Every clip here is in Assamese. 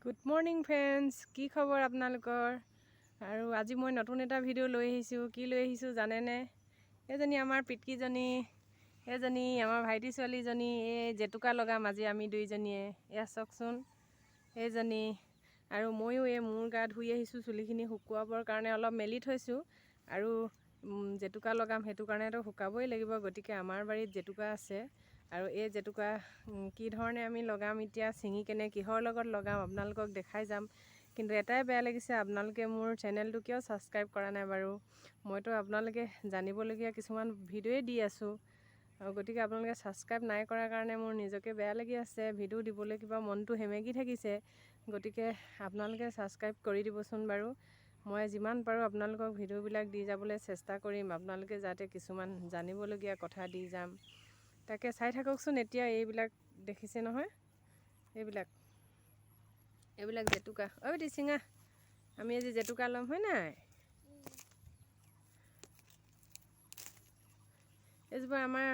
গুড মৰ্নিং ফ্ৰেণ্ডছ, কি খবৰ আপোনালোকৰ? আৰু আজি মই নতুন এটা ভিডিঅ' লৈ আহিছোঁ। কি লৈ আহিছোঁ জানেনে? এইজনী আমাৰ পিতকিজনী, এইজনী আমাৰ ভাইটি ছোৱালীজনী, এই জেতুকা লগাম আজি আমি দুইজনীয়ে। এয়া চাওকচোন এইজনী। আৰু ময়ো এই মূৰ গা ধুই আহিছোঁ, চুলিখিনি শুকুৱাবৰ কাৰণে অলপ মেলি থৈছোঁ। আৰু জেতুকা লগাম, সেইটো কাৰণেতো শুকাবই লাগিব। গতিকে আমাৰ বাৰীত জেতুকা আছে। আৰু এই জেতুকা কি ধৰণে আমি লগাম, এতিয়া ছিঙি কেনে কিহৰ লগত লগাম আপোনালোকক দেখাই যাম। কিন্তু এটাই বেয়া লাগিছে, আপোনালোকে মোৰ চেনেলটো কিয় ছাবস্ক্ৰাইব কৰা নাই বাৰু? মইতো আপোনালোকে জানিবলগীয়া কিছুমান ভিডিঅ'ই দি আছোঁ। আৰু গতিকে আপোনালোকে ছাবস্ক্ৰাইব নাই কৰাৰ কাৰণে মোৰ নিজকে বেয়া লাগি আছে। ভিডিঅ' দিবলৈ কিবা মনটো সেমেকি থাকিছে। গতিকে আপোনালোকে ছাবস্ক্ৰাইব কৰি দিবচোন বাৰু। মই যিমান পাৰোঁ আপোনালোকক ভিডিঅ'বিলাক দি যাবলৈ চেষ্টা কৰিম, আপোনালোকে যাতে কিছুমান জানিবলগীয়া কথা দি যাম। তাকে চাই থাককচোন। এতিয়া এইবিলাক দেখিছে নহয়, এইবিলাক জেতুকা। ঐ দিচিঙা, আমি আজি জেতুকা ল'ম হয় নাই? এইজোপা আমাৰ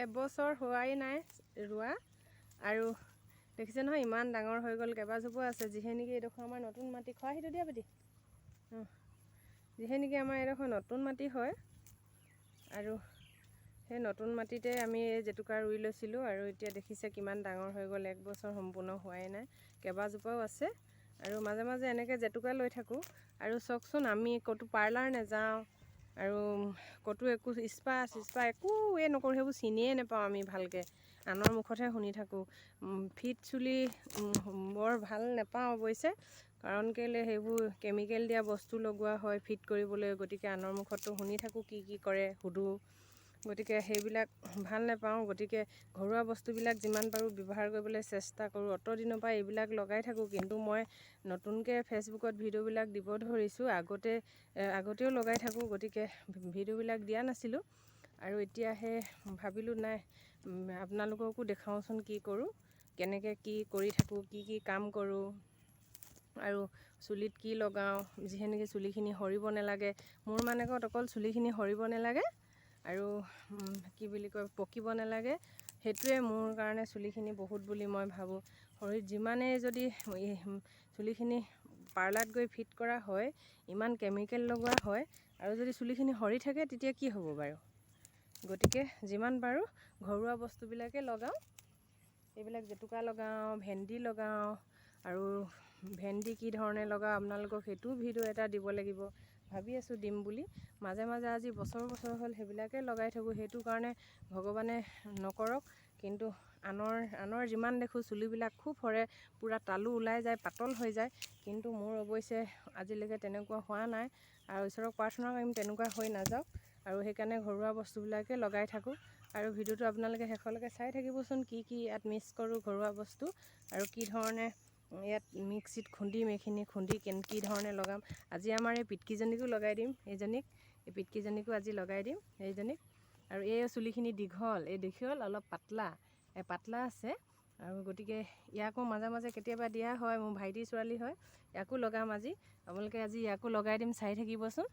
এবছৰ হোৱাই নাই ৰোৱা। আৰু দেখিছে নহয় ইমান ডাঙৰ হৈ গ'ল, কেইবাজোপা আছে। যিহে নেকি এইডোখৰ আমাৰ নতুন মাটি, খোৱাহিটো দিয়া পাতি। যিহে নেকি আমাৰ এইডোখৰ নতুন মাটি হয়। আৰু সেই নতুন মাটিতে আমি এই জেতুকা ৰুই লৈছিলোঁ। আৰু এতিয়া দেখিছে কিমান ডাঙৰ হৈ গ'ল, এক বছৰ সম্পূৰ্ণ হোৱাই নাই, কেইবাজোপাও আছে। আৰু মাজে মাজে এনেকৈ জেতুকা লৈ থাকোঁ। আৰু চাওকচোন, আমি ক'তো পাৰ্লাৰ নাযাওঁ, আৰু ক'তো একো স্পা একোৱে নকৰোঁ। সেইবোৰ চিনিয়ে নাপাওঁ আমি ভালকৈ, আনৰ মুখতহে শুনি থাকোঁ। ফিট চুলি বৰ ভাল নাপাওঁ অৱশ্যে, কাৰণ কেলৈ সেইবোৰ কেমিকেল দিয়া বস্তু লগোৱা হয় ফিট কৰিবলৈ। গতিকে আনৰ মুখততো শুনি থাকোঁ, কি কি কৰে সোধোঁ। গতিকে সেইবিলাক ভাল নাপাওঁ। গতিকে ঘৰুৱা বস্তুবিলাক যিমান পাৰোঁ ব্যৱহাৰ কৰিবলৈ চেষ্টা কৰোঁ। অতদিনৰ পৰা এইবিলাক লগাই থাকোঁ। কিন্তু মই নতুনকৈ ফেচবুকত ভিডিঅ'বিলাক দিব ধৰিছোঁ। আগতেও লগাই থাকোঁ, গতিকে ভিডিঅ'বিলাক দিয়া নাছিলোঁ। আৰু এতিয়াহে ভাবিলোঁ নাই, আপোনালোককো দেখাওঁচোন কি কৰোঁ, কেনেকৈ কি কৰি থাকোঁ, কি কি কাম কৰোঁ, আৰু চুলিত কি লগাওঁ। যিহে নেকি চুলিখিনি সৰিব নালাগে। মোৰ মানে অকল চুলিখিনি সৰিব নালাগে আৰু কি বুলি কয়, পকিব নালাগে। সেইটোৱে মোৰ কাৰণে চুলিখিনি বহুত বুলি মই ভাবোঁ। শৰীৰত যিমানেই যদি চুলিখিনি পাৰ্লাৰত গৈ ফিট কৰা হয়, ইমান কেমিকেল লগোৱা হয়, আৰু যদি চুলিখিনি সৰি থাকে তেতিয়া কি হ'ব বাৰু? গতিকে যিমান পাৰোঁ ঘৰুৱা বস্তুবিলাকে লগাওঁ। এইবিলাক জেতুকা লগাওঁ, ভেন্দি লগাওঁ। আৰু ভেন্দি কি ধৰণে লগাওঁ আপোনালোকক সেইটোও ভিডিঅ' এটা দিব লাগিব, ভাবি আছোঁ দিম বুলি। মাজে মাজে আজি বছৰ হ'ল সেইবিলাকে লগাই থাকোঁ। সেইটো কাৰণে ভগৱানে নকৰক, কিন্তু আনৰ যিমান দেখোঁ চুলিবিলাক খুব সৰে, পূৰা তালু ওলাই যায়, পাতল হৈ যায়। কিন্তু মোৰ অৱশ্যে আজিলৈকে তেনেকুৱা হোৱা নাই। আৰু ঈশ্বৰক প্ৰাৰ্থনা কৰিম তেনেকুৱা হৈ নাযাওক। আৰু সেইকাৰণে ঘৰুৱা বস্তুবিলাকে লগাই থাকোঁ। আৰু ভিডিঅ'টো আপোনালোকে শেষলৈকে চাই থাকিবচোন, কি কি ইয়াত মিক্স কৰোঁ ঘৰুৱা বস্তু, আৰু কি ধৰণে ইয়াত মিক্সিত খুন্দিম, এইখিনি খুন্দি কি ধৰণে লগাম। আজি আমাৰ এই পিতকিজনীকো লগাই দিম, এই পিতকিজনীকো আজি লগাই দিম এইজনীক। আৰু এই চুলিখিনি দীঘল, অলপ পাতলা আছে। আৰু গতিকে ইয়াকো মাজে মাজে কেতিয়াবা দিয়া হয়, মোৰ ভাইটি ছোৱালী হয়, ইয়াকো লগাম আজি। আপোনালোকে আজি ইয়াকো লগাই দিম, চাই থাকিবচোন।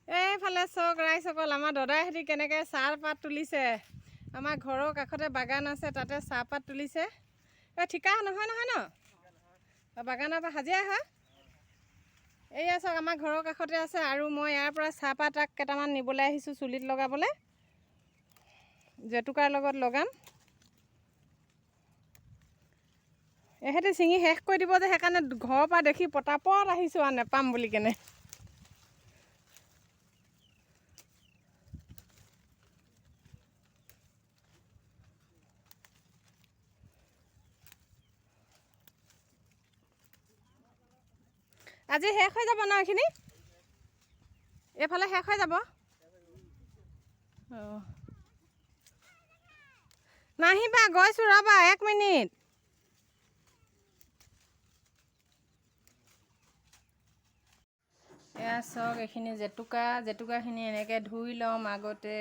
এইফালে চাওক ৰাইজসকল, আমাৰ দদাইহঁতি কেনেকৈ চাহপাত তুলিছে। আমাৰ ঘৰৰ কাষতে বাগান আছে, তাতে চাহপাত তুলিছে। ঠিকা নহয় ন? বাগানৰ পৰা হাজিৰা হয়। এইয়া চাওক, আমাৰ ঘৰৰ কাষতে আছে। আৰু মই ইয়াৰ পৰা চাহপাত কেইটামান নিবলৈ আহিছোঁ চুলিত লগাবলৈ, জেতুকাৰ লগত লগাম। এহেঁতি ছিঙি শেষ কৰি দিব যে, সেইকাৰণে ঘৰৰ পৰা দেখি পতাপত আহিছোঁ আৰু নেপাম বুলি কেনে। আজি শেষ হৈ যাব ন এইখিনি? এইফালে শেষ হৈ যাব। অঁ, নাহিবা, গৈছোঁ ৰ'বা 1 মিনিট। এয়া চাওক, এইখিনি জেতুকাখিনি এনেকৈ ধুই ল'ম আগতে।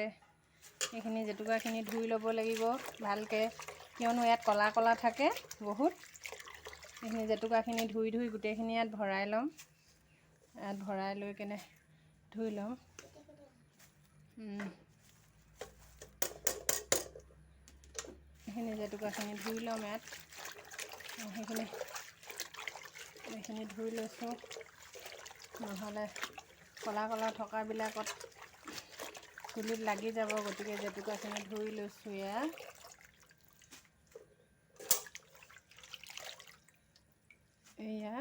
এইখিনি জেতুকাখিনি ধুই ল'ব লাগিব ভালকৈ, কিয়নো ইয়াত ক'লা ক'লা থাকে বহুত। এইখিনি জেতুকাখিনি ধুই গোটেইখিনি ইয়াত ভৰাই ল'ম। ইয়াত ভৰাই লৈ কেনে ধুই ল'ম। এইখিনি জেতুকাখিনি ধুই ল'ম ইয়াত। এইখিনি ধুই লৈছোঁ, নহ'লে ক'লা ক'লা থকাবিলাকত চুলিত লাগি যাব, গতিকে জেতুকাখিনি ধুই লৈছোঁ ইয়াত। এয়া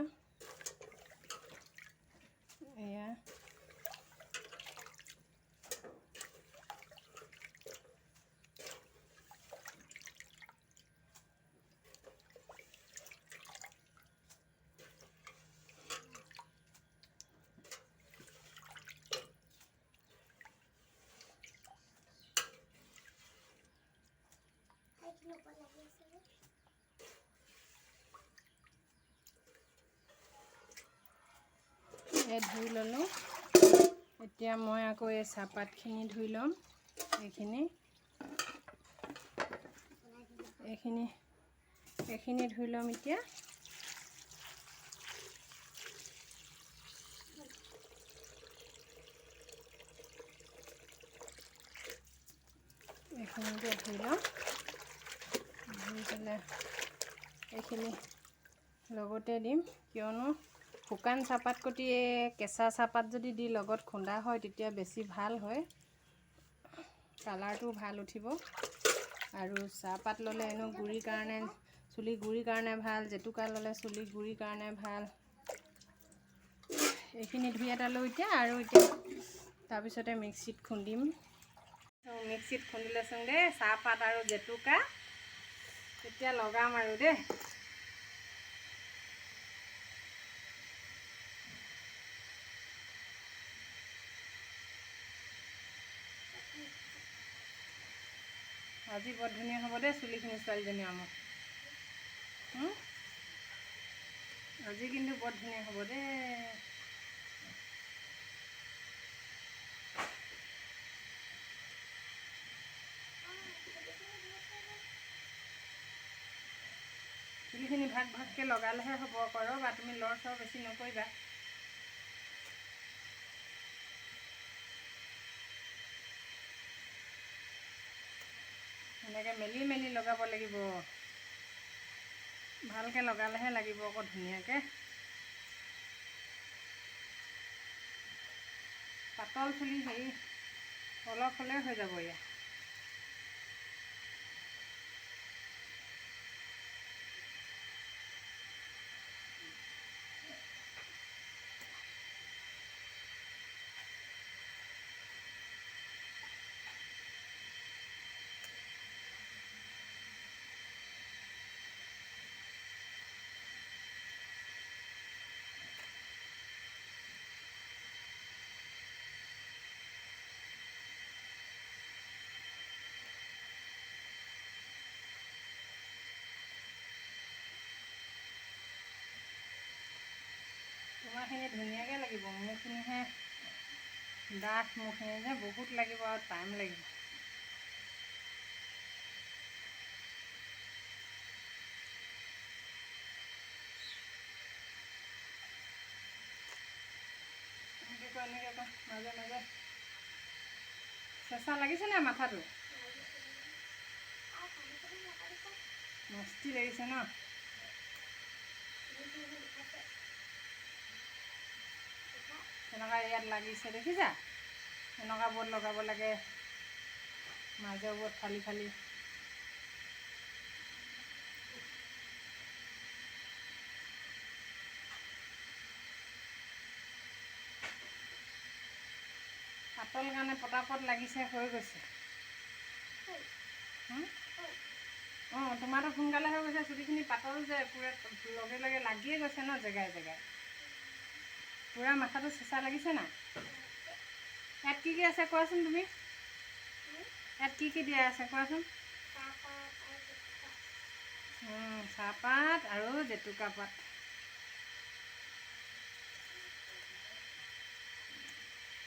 ধুই ল'লোঁ। এতিয়া মই আকৌ এই চাহপাতখিনি ধুই ল'ম। এইখিনি ধুই ল'ম এতিয়া। এইখিনিকে ধুই ল'ম। ধুই পেলাই এইখিনি লগতে দিম, কিয়নো শুকান চাহপাত কটি কেঁচা চাহপাত যদি দি লগত খুন্দা হয় তেতিয়া বেছি ভাল হয়, কালাৰটো ভাল উঠিব। আৰু চাহপাত ল'লে এনেও গুৰিৰ কাৰণে, চুলি গুৰিৰ কাৰণে ভাল, জেতুকা ল'লে চুলি গুৰিৰ কাৰণে ভাল। এইখিনি ধুই এটা লৈ এতিয়া, আৰু এতিয়া তাৰপিছতে মিক্সিত খুন্দিম। মিক্সিত খুন্দি লৈছোং দেই চাহপাত আৰু জেতুকা। এতিয়া লগাম আৰু দেই। আজি বৰ ধুনীয়া হ'ব দেই চুলিখিনি ছোৱালীজনী আমাৰ। আজি কিন্তু বৰ ধুনীয়া হ'ব দেই। চুলিখিনি ভাগ ভাগকৈ লগালেহে হ'ব, কৰবা তুমি লৰ চৰ বেছি নকৰিবা। এনেকৈ মেলি মেলি লগাব লাগিব, ভালকৈ লগালেহে লাগিব আকৌ ধুনীয়াকৈ। পাতল চুলি হেৰি অলপ হ'লে হৈ যাব ইয়াত। তোমাৰখিনি ধুনীয়াকৈ লাগিব, মোৰখিনিহে ডাঠ, মোৰখিনি যে বহুত লাগিব আৰু টাইম লাগিব। এনেকৈ মাজে মাজে চেঁচা লাগিছে নাই মাথাটো? মস্তি লাগিছে ন? তেনেকুৱা ইয়াত লাগিছে দেখিছা? এনেকুৱা বোৰত লগাব লাগে, মাজৰ বোৰত ফালি ফালি। পাতল কাৰণে পটাপট লাগিছে, হৈ গৈছে। তোমাৰতো সোনকালে হৈ গৈছে, চুলিখিনি পাতল যে পূৰা লগে লগে লাগিয়ে গৈছে ন জেগাই জেগাই। পূৰা মাথাটো চেঁচা লাগিছে নাই? ইয়াত কি কি আছে কোৱাচোন তুমি? ইয়াত কি কি দিয়া আছে কোৱাচোন? চাহপাত আৰু জেতুকা পাত।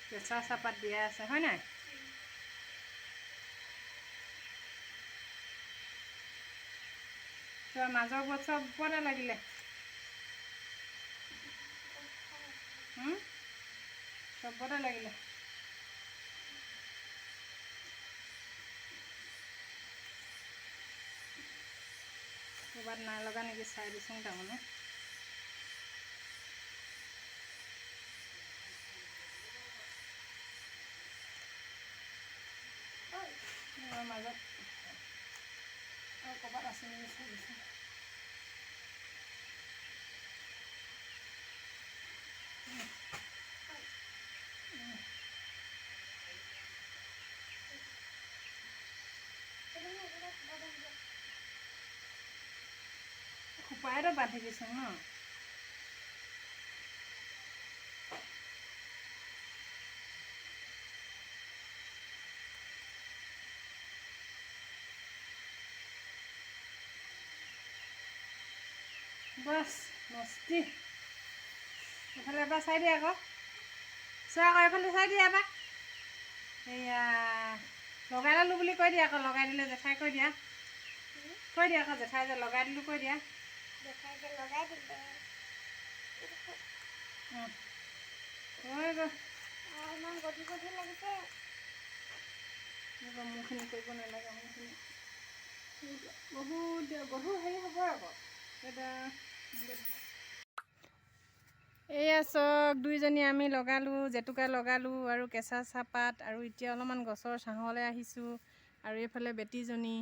কেঁচা চাহপাত দিয়া আছে হয় নাই? মাজৰ বোৰত চব ওপৰতে লাগিলে। চবতে লাগিলে। ক'ৰবাত নাই লগা নেকি চাই দিছোঁ তাৰমানে। মাজত ক'ৰবাত আছে নেকি চাই দিছোঁ। খোপাইতো বান্ধি দিছোঁ ন। বাছ মস্তি। এইফালে এবাৰ চাই দিয়া আকৌ, চোৱা আকৌ এইফালে চাই দিয়া এবাৰ। এয়া লগাই ল'লোঁ বুলি কৈ দিয়া আকৌ, লগাই দিলে জেঠাই কৈ দিয়া। কৈ দিয়া আকৌ জেঠাই যে লগাই দিলোঁ কৈ দিয়া। জেঠাই যে লগাই দিলে। ইমান গধুৰ গধুৰ লাগিছে। মোৰখিনি কৰিব নালাগে, মোৰখিনি বহুত গধুৰ হেৰি হ'ব আকৌ। এয়া চক দুইজনী আমি লগালোঁ, জেতুকা লগালোঁ আৰু কেঁচা চাহপাত, আৰু এতিয়া অলপমান গছৰ ছাঁলৈ আহিছোঁ। আৰু এইফালে বেটীজনী,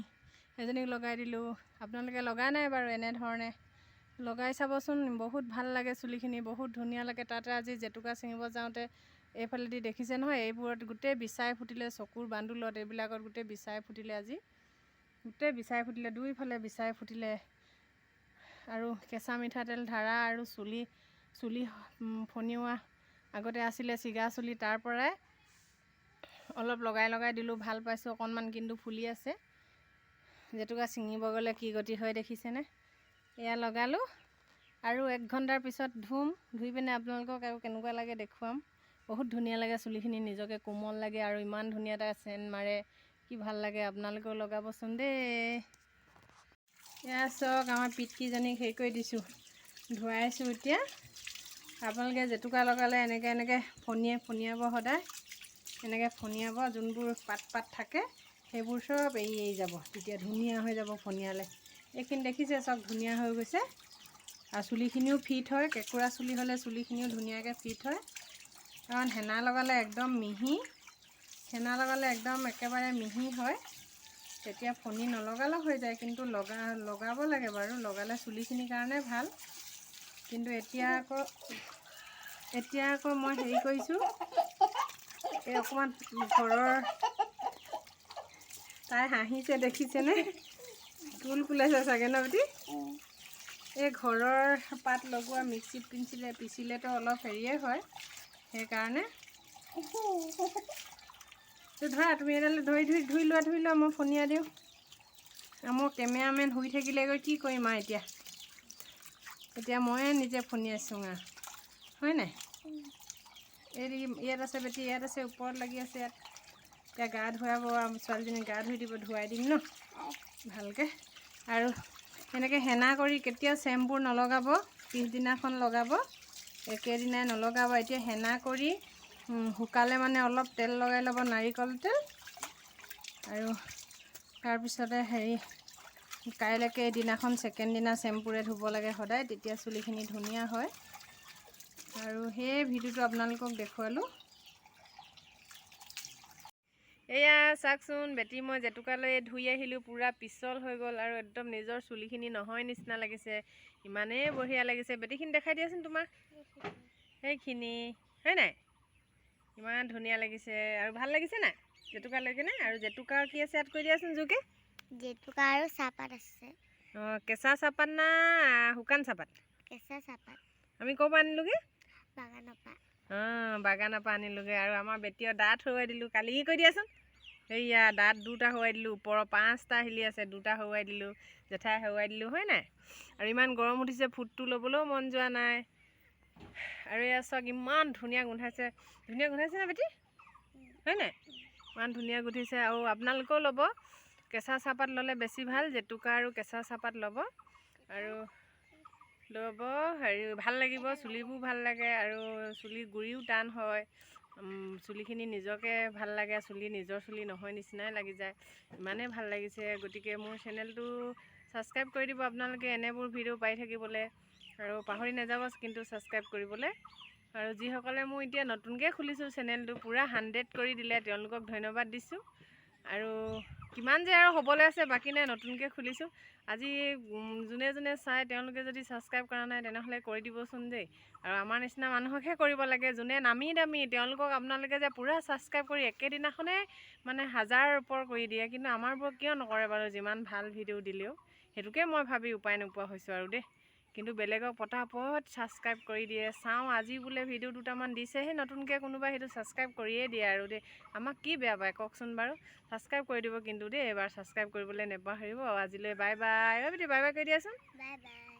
সেইজনীক লগাই দিলোঁ। আপোনালোকে লগাই নাই বাৰু এনেধৰণে লগাই চাবচোন, বহুত ভাল লাগে চুলিখিনি, বহুত ধুনীয়া লাগে। তাতে আজি জেতুকা ছিঙিব যাওঁতে এইফালেদি দেখিছে নহয়, এইবোৰত গোটেই বিচাই ফুটিলে, চকুৰ বান্দোলত এইবিলাকত গোটেই বিচাই ফুটিলে। আজি গোটেই বিচাই ফুটিলে, দুইফালে বিচাই ফুটিলে। আৰু কেঁচা মিঠাতেল ধাৰা আৰু চুলি ফনিওৱা আগতে আছিলে চিগা চুলি, তাৰ পৰাই অলপ লগাই লগাই দিলোঁ, ভাল পাইছোঁ অকণমান, কিন্তু ফুলি আছে। জেতুকা ছিঙিব গ'লে কি গতি হয় দেখিছেনে। এয়া লগালোঁ আৰু 1 ঘণ্টাৰ পিছত ধুই পিনে আপোনালোকক আৰু কেনেকুৱা লাগে দেখুৱাম। বহুত ধুনীয়া লাগে চুলিখিনি, নিজকে কোমল লাগে আৰু ইমান ধুনীয়া এটা চেণ্ট মাৰে, কি ভাল লাগে। আপোনালোকেও লগাবচোন দেই। এয়া চাওক আমাৰ পিতকিজনীক হেৰি কৰি দিছোঁ, ধুৱাইছোঁ এতিয়া। আপোনালোকে জেতুকা লগালে এনেকৈ ফনিয়াব সদায়, এনেকৈ ফনিয়াব। যোনবোৰ পাত থাকে সেইবোৰ চব এৰি যাব, তেতিয়া ধুনীয়া হৈ যাব ফনিয়ালে। এইখিনি দেখিছে চব ধুনীয়া হৈ গৈছে। আৰু চুলিখিনিও ফিট হয়, কেঁকুৰা চুলি হ'লে চুলিখিনিও ধুনীয়াকৈ ফিট হয়। কাৰণ হেনা লগালে একদম মিহি, হেনা লগালে একদম একেবাৰে মিহি হয়, তেতিয়া ফণি নলগালেও হৈ যায়। কিন্তু লগাব লাগে বাৰু, লগালে চুলিখিনিৰ কাৰণে ভাল। কিন্তু এতিয়া আকৌ মই হেৰি কৰিছোঁ, এই অকণমান ঘৰৰ, তাই হাঁহিছে দেখিছেনে, ফুল ফুলাইছে চাগে ন বেটি। এই ঘৰৰ পাত লগোৱা মিক্সিত পিচিলেতো অলপ হেৰিয়ে হয়, সেইকাৰণে ধৰা তুমি এডাল ধুই লোৱা, মই ফনিয়া দিওঁ। মোৰ কেমেৰামেন শুই থাকিলেগৈ, কি কৰিম আৰু এতিয়া ময়ে নিজে ফনিয়াইছোঁ আৰু, হয় নাই। ইয়াত আছে বেটি, ইয়াত আছে, ওপৰত লাগি আছে। ইয়াত এতিয়া গা ধুৱাব, ছোৱালীজনীক গা ধুই দিব, ধুৱাই দিম ন ভালকৈ। আৰু এনেকৈ হেনা কৰি কেতিয়াও চেম্পু নলগাব, পিছদিনাখন লগাব, একেদিনাই নলগাব। এতিয়া হেনা কৰি শুকালে মানে অলপ তেল লগাই ল'ব, নাৰিকল তেল। আৰু তাৰপিছতে কাইলৈকে এদিনাখন ছেকেণ্ড দিনা চেম্পুৰে ধুব লাগে সদায়, তেতিয়া চুলিখিনি ধুনীয়া হয়। আৰু সেই ভিডিঅ'টো আপোনালোকক দেখুৱালোঁ। এয়া চাওকচোন বেটি, মই জেতুকা লৈ ধুই আহিলোঁ, পূৰা পিছল হৈ গ'ল আৰু একদম নিজৰ চুলিখিনি নহয় নিচিনা লাগিছে, ইমানেই বঢ়িয়া লাগিছে। বেটিখিনি দেখাই দিয়াচোন তোমাৰ সেইখিনি, হয় নাই, ইমান ধুনীয়া লাগিছে। আৰু ভাল লাগিছে নাই জেতুকা লৈ কিনে। আৰু জেতুকা কি আছে ইয়াত কৈ দিয়াচোন জোৰকৈ। জেতুকা আৰু চাহপাত আছে। অঁ, কেঁচা চাহপাত না শুকান চাহপাত? কেঁচা চাহপাত। আমি ক'ৰ পৰা আনিলোঁগৈ? বাগানৰ পৰা। অঁ, বাগানৰ পৰা আনিলোঁগৈ। আৰু আমাৰ বেটিৰ দাঁত হৰুৱাই দিলোঁ কালি, কৈ দিয়াচোন। সেয়া দাঁত 2টা হৰুৱাই দিলোঁ, ওপৰৰ 5টা হিলি আছে, 2টা হৰুৱাই দিলোঁ, জেঠাই হৰুৱাই দিলোঁ, হয় নাই। আৰু ইমান গৰম উঠিছে, ফুটটো ল'বলৈও মন যোৱা নাই। আৰু এয়া চাওক ইমান ধুনীয়া গোন্ধাইছে, ধুনীয়া গোন্ধাইছে নে বেটি, হয় নাই, ইমান ধুনীয়া গোন্ধিছে। আৰু আপোনালোকেও ল'ব, কেঁচা চাহপাত ল'লে বেছি ভাল, জেতুকা আৰু কেঁচা চাহপাত ল'ব। আৰু ভাল লাগিব, চুলিবোৰ ভাল লাগে, আৰু চুলিৰ গুৰিও টান হয়, চুলিখিনি নিজকে ভাল লাগে, নিজৰ চুলি নহয় নিচিনাই লাগি যায়, ইমানেই ভাল লাগিছে। গতিকে মোৰ চেনেলটো ছাবস্ক্ৰাইব কৰি দিব আপোনালোকে এনেবোৰ ভিডিঅ' পাই থাকিবলৈ। আৰু পাহৰি নাযাব কিন্তু ছাবস্ক্ৰাইব কৰিবলৈ। আৰু যিসকলে মোৰ এতিয়া নতুনকৈ খুলিছোঁ চেনেলটো পূৰা 100 কৰি দিলে তেওঁলোকক ধন্যবাদ দিছোঁ। আৰু কিমান যে আৰু হ'বলৈ আছে বাকী নাই, নতুনকৈ খুলিছোঁ। আজি যোনে যোনে চাই তেওঁলোকে যদি ছাবস্ক্ৰাইব কৰা নাই তেনেহ'লে কৰি দিবচোন দেই। আৰু আমাৰ নিচিনা মানুহকহে কৰিব লাগে, যোনে নামি দামী তেওঁলোকক আপোনালোকে যে পূৰা ছাবস্ক্ৰাইব কৰি একেদিনাখনে মানে 1000 ওপৰ কৰি দিয়ে, কিন্তু আমাৰবোৰক কিয় নকৰে বাৰু? যিমান ভাল ভিডিঅ' দিলেও সেইটোকে মই ভাবি উপায় নোপোৱা হৈছোঁ আৰু দেই। কিন্তু বেলেগক পটাপট ছাবস্ক্ৰাইব কৰি দিয়ে। চাওঁ আজি বোলে ভিডিঅ' দুটামান দিছেহে নতুনকৈ কোনোবাই, সেইটো ছাবস্ক্ৰাইব কৰিয়ে দিয়ে আৰু দেই। আমাক কি বেয়া পায় কওকচোন বাৰু? ছাবস্ক্ৰাইব কৰি দিব কিন্তু দেই, এবাৰ ছাবস্ক্ৰাইব কৰিবলৈ নেপাহৰিব। আজিলৈ বাই বাই। বাই বাই কৰি দিয়াচোন। Bye bye.